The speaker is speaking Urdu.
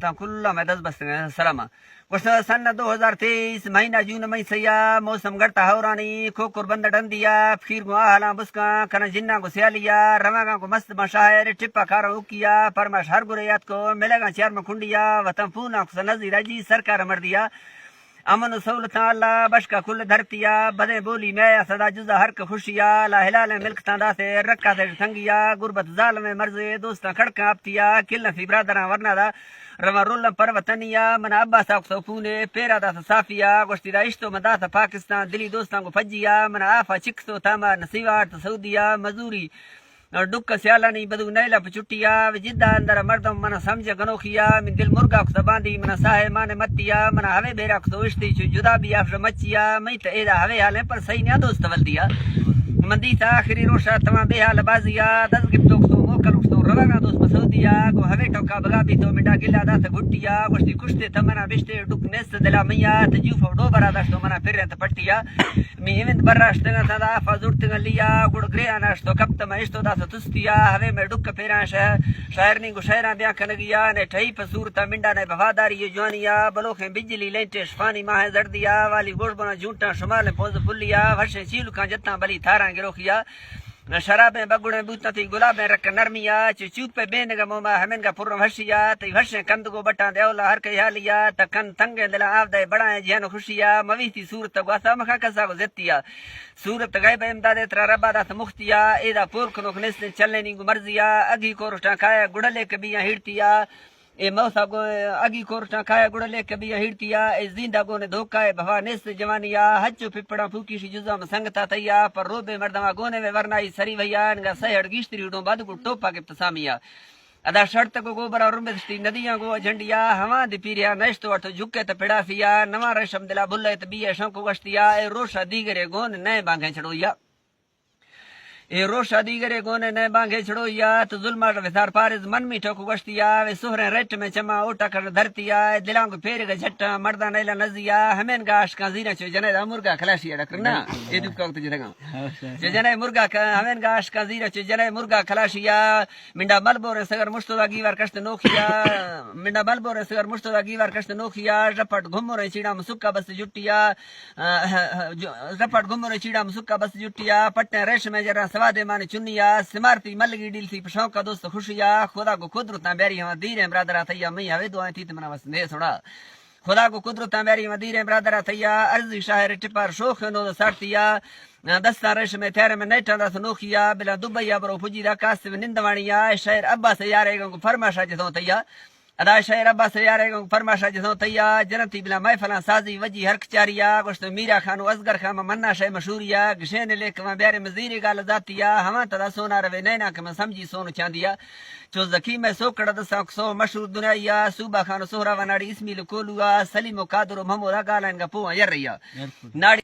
رابطہ کلہ میں 10 بس سلامہ گوشت سن 2023 مہینہ جون مئی سیا موسم گڑتا ہورانی کھوکر بند ڈندیا پھیر گو آہلا بسکا کنا جنہ کو سیالیا رواگاں کو مست مشاہر ٹپا کارا اوکیا پرمش ہر گریات کو ملے گا چار مکھنڈیا وطن پونا کو نظیر جی سرکار مردیا امن و سہولت اللہ بشکا کل دھرتیا بدے بولی میں صدا جزا ہر کا خوشیا لا ہلال ملک تاندا سے رکھا سے تنگیا غربت ظالم مرضے دوستا کھڑکا اپتیا کل فی برادران ورنا دا روا رول پر وطنیا من ابا ساق سوپونے پیرا دا صافیا گوشتی دا اشتو مدا تا پاکستان دلی دوستان کو پجیا من آفا چکسو تاما نسیوار سعودیا مزوری ڈک سیالانی بدو نیلا پچٹیا جدہ اندر مردم من سمجھ گنوخیا من دل مرگا کو باندھی من ساہے مان متیا من ہوے بیرا کو اشتی چو جدا بھی افر مچیا میں تے ایدا ہوے حالے پر صحیح نہ دوست ولدیا مندی تا آخری روشا تمام بے حال بازیا دس گفتو کو موکل کو روانا دوست مسعودیا کو ہوے ٹوکا بگا بھی تو منڈا گلا دا تے گٹیا گشتی کشتے تمنا بشتے ڈک نس دلا میا تجو فوڈو برا دشتو منا پھر تے پٹیا می ایوند براشت تا دا فزورت لیا گڑ گریا ناشتو کپت میں اشتو دا تستیا ہوے میں ڈک پھیرا شاعر نی کو شاعراں دیا کنگیا نے ٹھئی پسورتا منڈا نے وفاداری یہ جوانیا بلوخیں بجلی لینٹے شفانی ماہ زردیا والی گوڑ بنا جھونٹا شمال پوز پھلیا ورشے چیل کا جتنا بلی تھارا گروخیا شرابیں بگڑیں بوتنا تھی گلابیں رکھ نرمیا چوپ پہ بین گا موما ہمیں گا پرم ہشیا تی ہشیں کند کو بٹا دے اولا ہر کئی حالیا تا کن تنگیں دلا آف دے بڑائیں جہنو خوشیا موی تھی صورت گواسا مخا کسا کو زتیا صورت غیب امداد ترا ربا دا مختیا ایدا پور کنوک نسل چلنے نی گو مرضیا اگھی کو رشٹا کھایا گڑلے کبیاں ہڑتیا اے موسا گو اگی کورٹا کھایا گڑ لے کبھی ہڑتیا اے زندہ گو نے دھوکا ہے بھوا نس جوانیا ہچو پپڑا پھوکی سی جزا مسنگتا تیا پر روبے مردما گونے میں ورنائی سری ویا انگا سہڑ گیشتری اڑوں بعد کو ٹوپا کے تسامیا ادا شرط کو گوبرا رمبستی ندیاں گو جھنڈیا ہوا دی پیریا نشتو اٹھ جھکے تے پڑا فیا نواں رشم دلا بھلے تے بیے شنکو گشتیا اے روشا دیگرے گون نئے بانگے چڑویا اے روشا دیگرے گونے نئے بانگے چھڑویا تو ظلمہ وثار پارز من می ٹھوکو گشتیا وے سہریں ریٹ میں چما اوٹا کر دھرتیا دلاں کو پھیر گا جھٹا مردہ نیلا نزیا ہمیں گاش کا زینا چو جنے دا مرگا کھلاشیا ڈکرنا اے دو کا تجھ لگا چو جنے مرگا ہمیں گاش کا زینا چو جنے مرگا کھلاشیا منڈا ملبور سگر مشتوا گیوار کشت نوکھیا منڈا ملبور سگر مشتوا گیوار کشت نوکھیا رپٹ گھمرے چیڑا مسکا بس جٹیا رپٹ گھمرے چیڑا مسکا بس جٹیا پٹنے ریش میں جرا سوادے مانے چنیا سمارتی ملگی ڈیل سی پشاو کا دوست خوشیا خدا کو قدرت بیری ہم دیر برادر تھیا میں ہوے دعائیں تھی تمنا بس دے سوڑا خدا کو قدرت بیری ہم دیر برادر تھیا ارضی شاعر ٹپار شوخ نو سارتیا دستا رش میں تھیر میں نیٹا دا سنوکھیا بلا دبیا برو پجی دا کاسب نندوانیا شاعر ابا سے یارے گو فرماشا جتوں تھیا ادا شاعر ابا سے یارے گو فرماشا جتوں تھیا جنتی بلا محفلاں سازی وجی ہر چاریا گوشت میرا خانو ازگر خان منا شے مشہوریا گشین لیک ما بیارے مزیر گال ذاتیا ہوا تدا سونا روے نینا کہ میں سمجھی سونو چاندیا چو زکی میں سوکڑ دسا سو مشہور دنیا صوبہ خان سہرا وناڑی اسمیل کولوا سلیم و قادر و محمود گالن گا پو یر ریا ناڑی